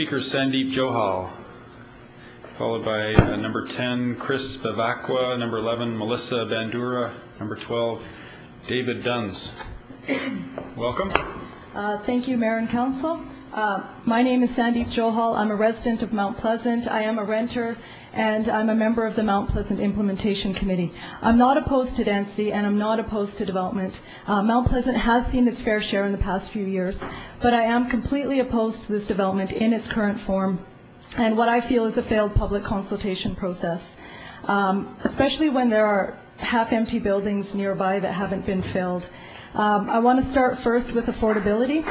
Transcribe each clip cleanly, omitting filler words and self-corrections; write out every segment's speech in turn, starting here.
speaker is Sandeep Johal, followed by number 10, Chris Bavacqua, number 11, Melissa Bandura, number 12, David Duns. Welcome. Thank you, Mayor and Council. My name is Sandeep Johal. I'm a resident of Mount Pleasant. I am a renter, and I'm a member of the Mount Pleasant Implementation Committee. I'm not opposed to density, and I'm not opposed to development. Mount Pleasant has seen its fair share in the past few years, but I am completely opposed to this development in its current form, and what I feel is a failed public consultation process, especially when there are half-empty buildings nearby that haven't been filled. I want to start first with affordability.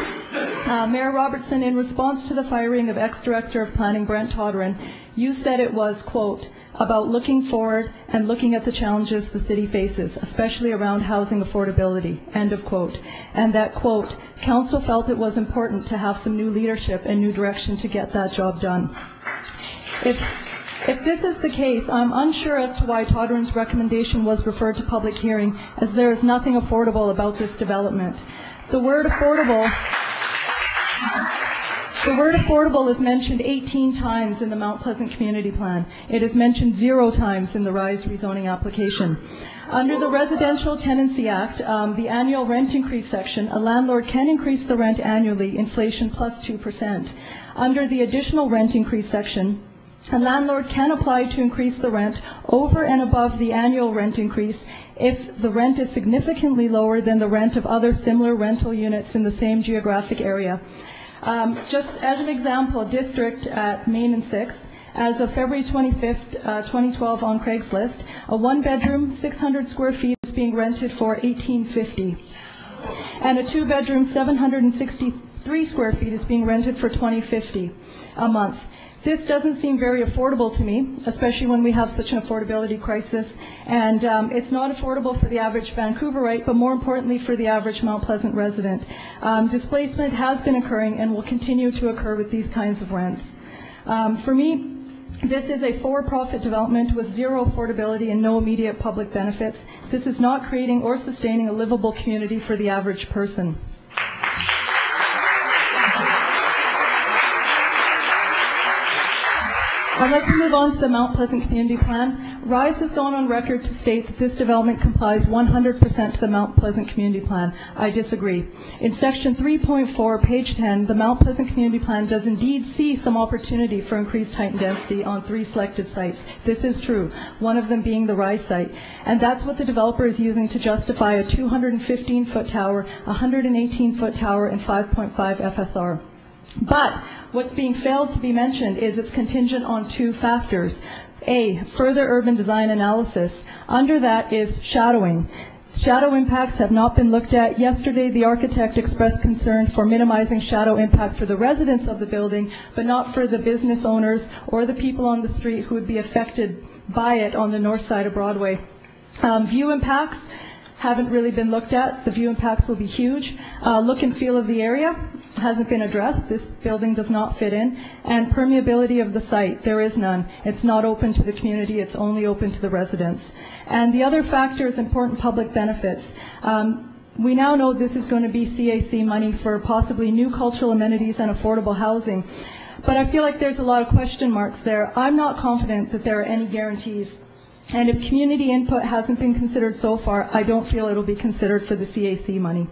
Mayor Robertson, in response to the firing of ex-Director of Planning Brent Todran, you said it was, quote, about looking forward and looking at the challenges the city faces, especially around housing affordability, end of quote, and that, quote, council felt it was important to have some new leadership and new direction to get that job done. If this is the case, I'm unsure as to why Todran's recommendation was referred to public hearing, as there is nothing affordable about this development. The word affordable is mentioned 18 times in the Mount Pleasant Community Plan. It is mentioned 0 times in the Rize rezoning application. Under the Residential Tenancy Act, the annual rent increase section, a landlord can increase the rent annually, inflation plus 2%. Under the additional rent increase section, a landlord can apply to increase the rent over and above the annual rent increase if the rent is significantly lower than the rent of other similar rental units in the same geographic area. Just as an example, district at Main and 6th, as of February 25th, 2012 on Craigslist, a 1-bedroom, 600 square feet is being rented for $18.50, and a 2-bedroom, 763 square feet is being rented for $20.50 a month. This doesn't seem very affordable to me, especially when we have such an affordability crisis, and it's not affordable for the average Vancouverite, but more importantly for the average Mount Pleasant resident. Displacement has been occurring and will continue to occur with these kinds of rents. For me, this is a for-profit development with 0 affordability and no immediate public benefits. This is not creating or sustaining a livable community for the average person. I'd like to move on to the Mount Pleasant Community Plan. Rize has gone on record to state that this development complies 100% to the Mount Pleasant Community Plan. I disagree. In section 3.4, page 10, the Mount Pleasant Community Plan does indeed see some opportunity for increased height and density on 3 selected sites. This is true, one of them being the Rize site. And that's what the developer is using to justify a 215-foot tower, a 118-foot tower, and 5.5 FSR. But what's being failed to be mentioned is it's contingent on 2 factors. A, further urban design analysis. Under that is shadowing. Shadow impacts have not been looked at. Yesterday, the architect expressed concern for minimizing shadow impact for the residents of the building, but not for the business owners or the people on the street who would be affected by it on the north side of Broadway. View impacts haven't really been looked at. The view impacts will be huge. Look and feel of the area hasn't been addressed. This building does not fit in. And permeability of the site, there is none. It's not open to the community. It's only open to the residents. And the other factor is important public benefits. We now know this is going to be CAC money for possibly new cultural amenities and affordable housing. But I feel like there's a lot of question marks there. I'm not confident that there are any guarantees. And if community input hasn't been considered so far, I don't feel it will be considered for the CAC money.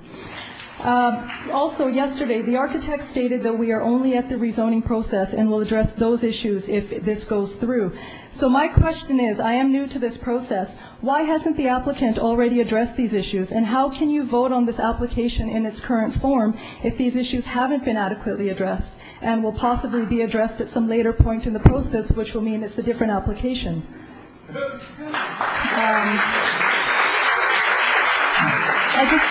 Also, yesterday, the architect stated that we are only at the rezoning process and will address those issues if this goes through. So my question is, I am new to this process, why hasn't the applicant already addressed these issues, and how can you vote on this application in its current form if these issues haven't been adequately addressed and will possibly be addressed at some later point in the process, which will mean it's a different application? I just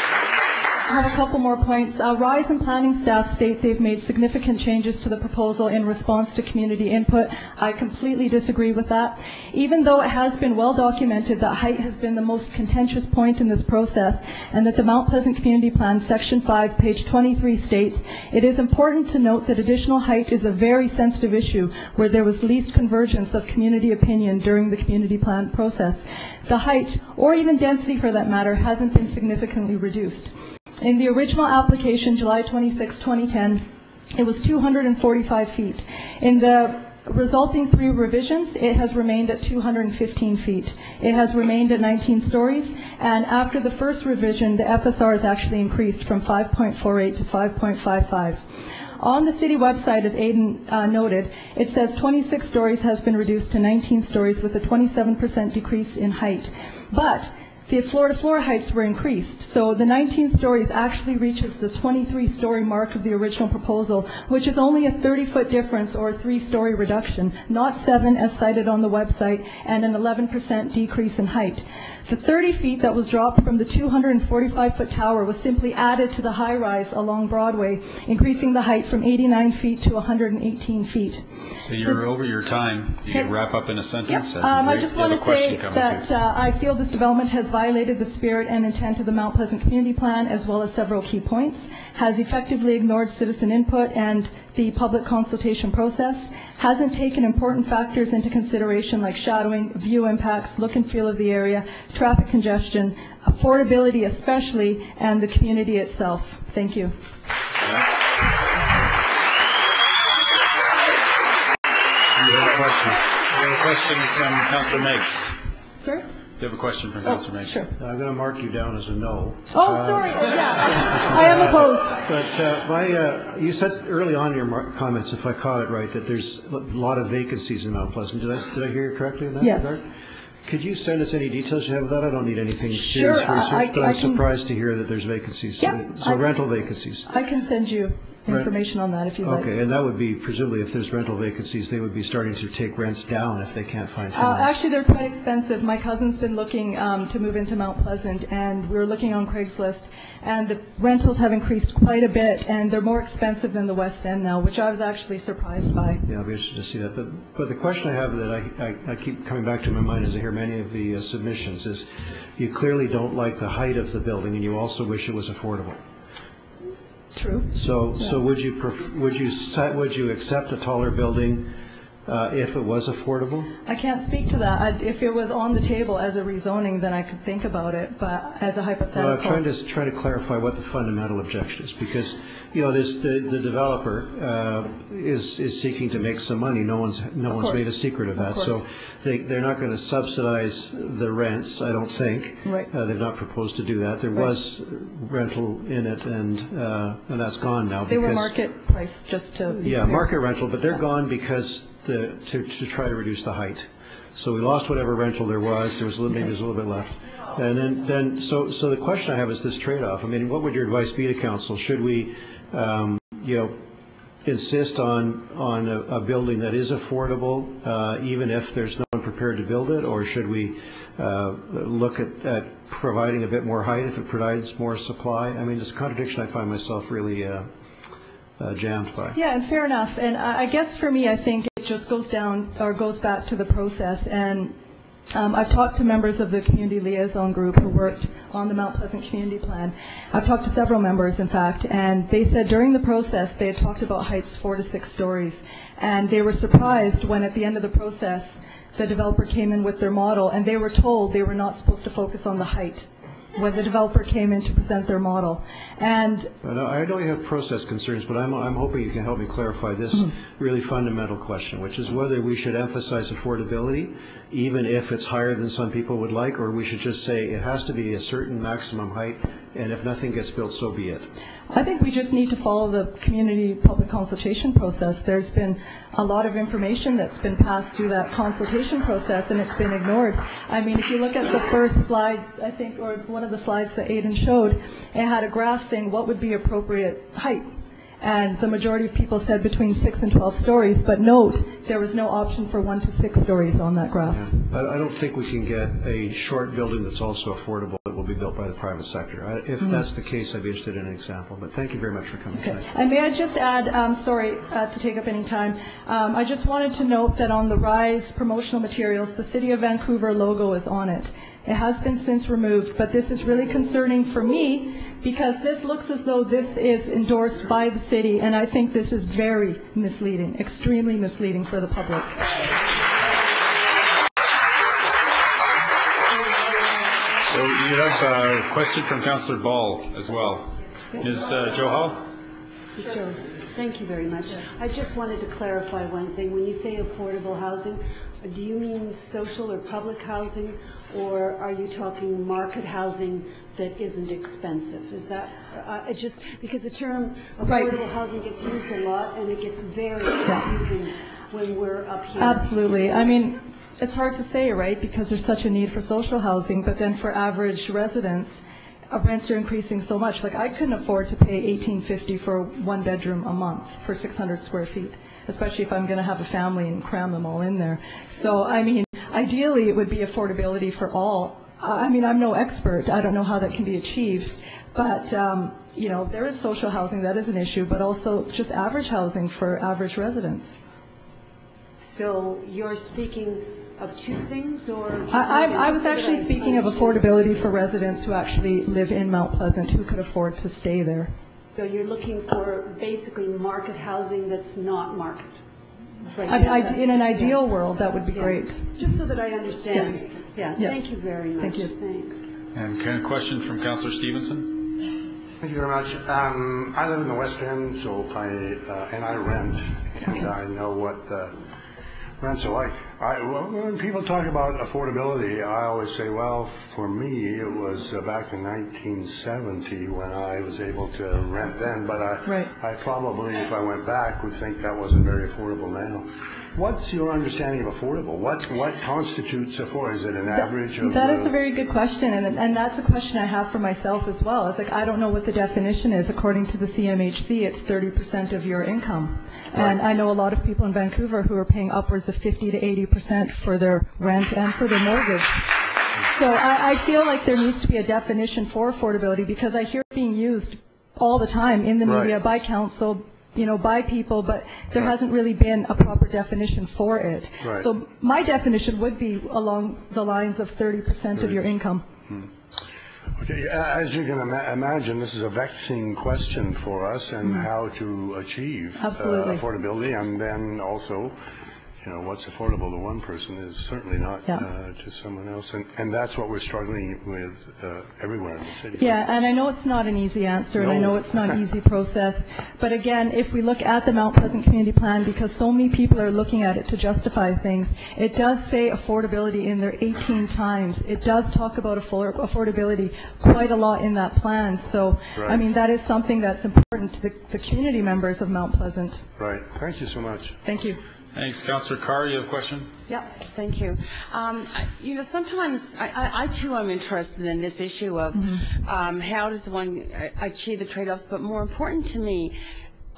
have a couple more points. Rize and planning staff state they've made significant changes to the proposal in response to community input. I completely disagree with that. Even though it has been well documented that height has been the most contentious point in this process, and that the Mount Pleasant Community Plan, Section 5, page 23 states, it is important to note that additional height is a very sensitive issue where there was least convergence of community opinion during the community plan process. The height, or even density for that matter, hasn't been significantly reduced. In the original application, July 26, 2010, it was 245 feet. In the resulting 3 revisions, it has remained at 215 feet. It has remained at 19 stories, and after the first revision, the FSR has actually increased from 5.48 to 5.55. On the city website, as Aidan noted, it says 26 stories has been reduced to 19 stories with a 27% decrease in height. But the floor-to-floor heights were increased, so the 19 stories actually reaches the 23-story mark of the original proposal, which is only a 30-foot difference or a 3-story reduction, not 7 as cited on the website, and an 11% decrease in height. The 30 feet that was dropped from the 245-foot tower was simply added to the high-rise along Broadway, increasing the height from 89 feet to 118 feet. So you're over your time. You can wrap up in a sentence. Yep. I just want to say that I feel this development has violated the spirit and intent of the Mount Pleasant Community Plan, as well as several key points, has effectively ignored citizen input and the public consultation process, hasn't taken important factors into consideration like shadowing, view impacts, look and feel of the area, traffic congestion, affordability especially, and the community itself. Thank you. You have a question. You have a question from Councillor Meigs. Sir? You have a question from Councillor Meigs. Sure. I'm going to mark you down as a no. Oh, sorry. Yeah. I am opposed. But you said early on in your comments, if I caught it right, that there's a lot of vacancies in Mount Pleasant. Did I hear you correctly in that regard? Could you send us any details you have of that? I don't need anything serious research, but I'm surprised to hear that there's vacancies. Yeah, so rental vacancies. I can send you information on that if you'd like. Okay, and that would be, presumably, if there's rental vacancies, they would be starting to take rents down if they can't find tenants. Actually, they're quite expensive. My cousin's been looking to move into Mount Pleasant, and we were looking on Craigslist, and the rentals have increased quite a bit, and they're more expensive than the West End now, which I was actually surprised by. Yeah, I'll be interested to see that. But the question I have that I keep coming back to in my mind as I hear many of the submissions is you clearly don't like the height of the building, and you also wish it was affordable. True. So would you accept a taller building if it was affordable? I can't speak to that. If it was on the table as a rezoning, then I could think about it. But as a hypothetical, well, I'm trying to clarify what the fundamental objection is, because the developer is seeking to make some money. No one's made a secret of that. So they're not going to subsidize the rents, I don't think. Right. They've not proposed to do that. There was rental in it, and that's gone now. They were market price, just to be clear. Market rental, but they're gone because to try to reduce the height. So we lost whatever rental there was. Maybe there's a little bit left. And then so the question I have is this trade-off. I mean, what would your advice be to council? Should we, insist on a building that is affordable, even if there's no one prepared to build it, or should we look at providing a bit more height if it provides more supply? I mean, it's a contradiction I find myself really jammed by. Yeah, and fair enough. And I guess for me, I think it just goes back to the process. And I've talked to members of the community liaison group who worked on the Mount Pleasant Community Plan. I've talked to several members, in fact, and they said during the process they had talked about heights 4 to 6 stories. And they were surprised when at the end of the process the developer came in with their model, and they were told they were not supposed to focus on the height when the developer came in to present their model. And I know you have process concerns, but I'm hoping you can help me clarify this really fundamental question, which is whether we should emphasize affordability, even if it's higher than some people would like, or we should just say it has to be a certain maximum height, and if nothing gets built, so be it. I think we just need to follow the community public consultation process. There's been a lot of information that's been passed through that consultation process, and it's been ignored. I mean, if you look at the first slide, I think, or one of the slides that Aidan showed, it had a graph saying what would be appropriate height. And the majority of people said between 6 and 12 stories, but note, there was no option for 1 to 6 stories on that graph. Yeah. I don't think we can get a short building that's also affordable that will be built by the private sector. If that's the case, I'd be interested in an example. But thank you very much for coming tonight. And may I just add, sorry to take up any time, I just wanted to note that on the Rize promotional materials, the City of Vancouver logo is on it. It has been since removed, but this is really concerning for me because this looks as though this is endorsed by the city, and I think this is very misleading, extremely misleading for the public. So you have a question from Councillor Ball as well. Ms. Johal? Thank you very much. I just wanted to clarify one thing. When you say affordable housing, do you mean social or public housing, or are you talking market housing that isn't expensive? Is that just because the term affordable housing gets used a lot and it gets very confusing when we're up here? Absolutely. I mean, it's hard to say, right, because there's such a need for social housing, but then for average residents, rents are increasing so much. Like, I couldn't afford to pay $1,850 for 1 bedroom a month for 600 square feet, especially if I'm going to have a family and cram them all in there. So, I mean, ideally it would be affordability for all. I mean, I'm no expert. I don't know how that can be achieved. But, you know, there is social housing. That is an issue, but also just average housing for average residents. So you're speaking of two things, or? I was actually speaking of affordability for residents who actually live in Mount Pleasant, who could afford to stay there. So you're looking for basically market housing that's not market. Right. I mean, in an ideal world, that would be great. Just so that I understand. Yeah. Thank you very much. Thank you. Thanks. And a question from Councillor Stevenson. Thank you very much. I live in the West End, so I rent, and I know what rents are like. When people talk about affordability, I always say, well, for me, it was back in 1970 when I was able to rent then, but I probably, if I went back, would think that wasn't very affordable now. What's your understanding of affordable? What constitutes affordable? Is it an average of... That is a very good question, and that's a question I have for myself as well. It's like, I don't know what the definition is. According to the CMHC, it's 30% of your income. And I know a lot of people in Vancouver who are paying upwards of 50 to 80% for their rent and for their mortgage. So I feel like there needs to be a definition for affordability, because I hear it being used all the time in the media by council, you know, by people, but there hasn't really been a proper definition for it. So my definition would be along the lines of 30% of your income. Okay, as you can imagine, this is a vexing question for us, and how to achieve affordability, and then also, you know, what's affordable to one person is certainly not to someone else, and that's what we're struggling with everywhere in the city. Yeah, and I know it's not an easy answer, and I know it's not an easy process, but again, if we look at the Mount Pleasant Community Plan, because so many people are looking at it to justify things, it does say affordability in there 18 times. It does talk about affordability quite a lot in that plan, so I mean, that is something that's important to the community members of Mount Pleasant. Right. Thank you so much. Thank you. Thanks. Councillor Carr, you have a question? Yeah, thank you. You know, sometimes I too am interested in this issue of how does one achieve the trade-offs, but more important to me,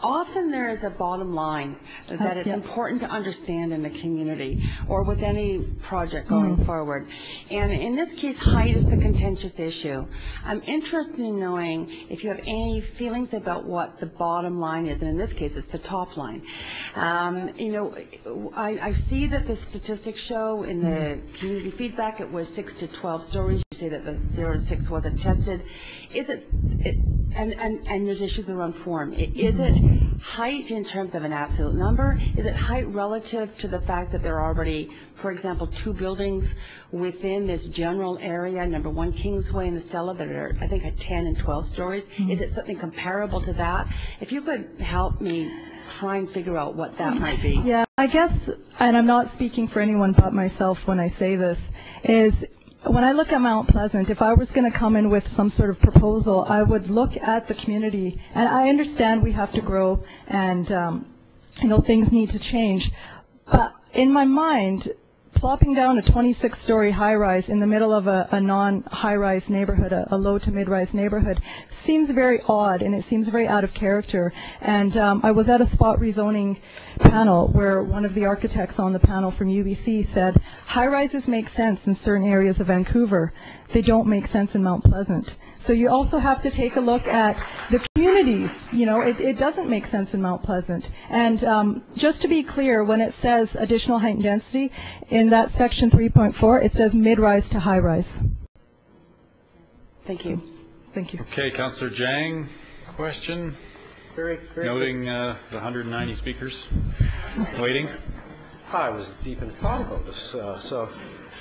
often there is a bottom line that it's important to understand in the community or with any project going forward. And in this case, height is the contentious issue. I'm interested in knowing if you have any feelings about what the bottom line is, and in this case, it's the top line. You know, I see that the statistics show in the community feedback it was 6 to 12 stories. You say that the 0 to 6 wasn't tested. Is it and there's issues around form. Is it height in terms of an absolute number? Is it height relative to the fact that there are already, for example, 2 buildings within this general area, number 1 Kingsway and the Stella, that are, I think, at 10 and 12 stories? Is it something comparable to that? If you could help me try and figure out what that might be. Yeah, I guess, and I'm not speaking for anyone but myself when I say this, is when I look at Mount Pleasant, if I was going to come in with some sort of proposal, I would look at the community. And I understand we have to grow and, you know, things need to change. But in my mind, plopping down a 26-story high-rise in the middle of a non-high-rise neighborhood, a low to mid-rise neighborhood, seems very odd, and it seems very out of character. And I was at a spot rezoning panel where one of the architects on the panel from UBC said, high-rises make sense in certain areas of Vancouver. They don't make sense in Mount Pleasant. So you also have to take a look at the communities. You know, it doesn't make sense in Mount Pleasant. And just to be clear, when it says additional height and density, in that section 3.4, it says mid-rise to high-rise. Thank you. Thank you. Okay, Councillor Jang, question? Very Noting the 190 speakers waiting. I was deep in thought about this, so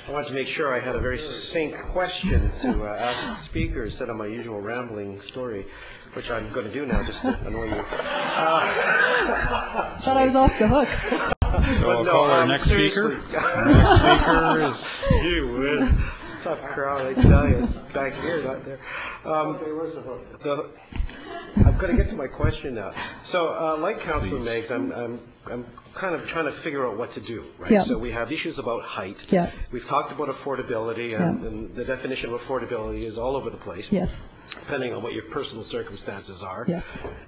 I wanted to make sure I had a very succinct question to ask the speaker instead of my usual rambling story. which I'm going to do now just to annoy you. Thought I was off the hook. So I'll call our next speaker. Our next speaker is... You would. Tough crowd, I tell you. It's back here, not there. Okay, where's the hook? I'm going to get to my question now. So, like Councillor Meigs, I'm kind of trying to figure out what to do, right? Yeah. So we have issues about height. Yeah. We've talked about affordability, and the definition of affordability is all over the place. Yes. Depending on what your personal circumstances are. Yes.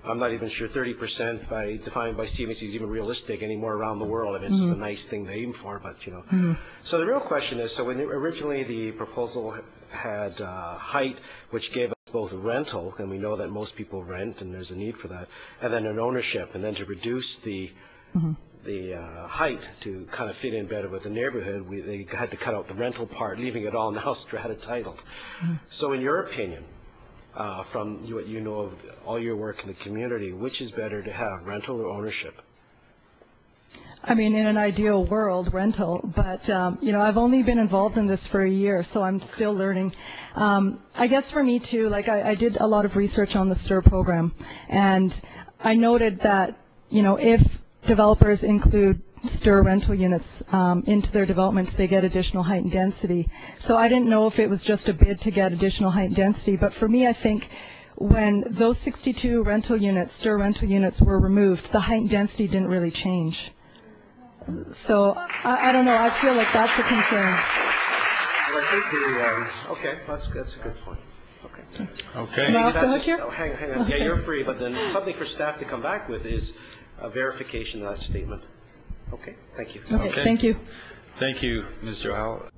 I'm not even sure 30% defined by CMHC is even realistic anymore around the world. I mean, it's just a nice thing to aim for, but, you know. So the real question is, so when originally the proposal had height, which gave us both rental, and we know that most people rent, and there's a need for that, and then an ownership, and then to reduce the height to kind of fit in better with the neighborhood, they had to cut out the rental part, leaving it all now strata titled. So in your opinion, from what you know of all your work in the community, which is better to have, rental or ownership? I mean, in an ideal world, rental, but, you know, I've only been involved in this for a year, so I'm still learning. I guess for me, too, like I did a lot of research on the STIR program, and I noted that, you know, if developers include STIR rental units into their developments, they get additional height and density. So I didn't know if it was just a bid to get additional height and density, but for me, I think when those 62 rental units, STIR rental units, were removed, the height and density didn't really change. So I don't know. I feel like that's a concern. Well, I think okay, that's a good point. Okay. Okay. Am I off the hook here? Oh, hang on. Yeah, you're free, but then something for staff to come back with is a verification of that statement. Okay, thank you. Okay, thank you. Thank you, Ms. Johal.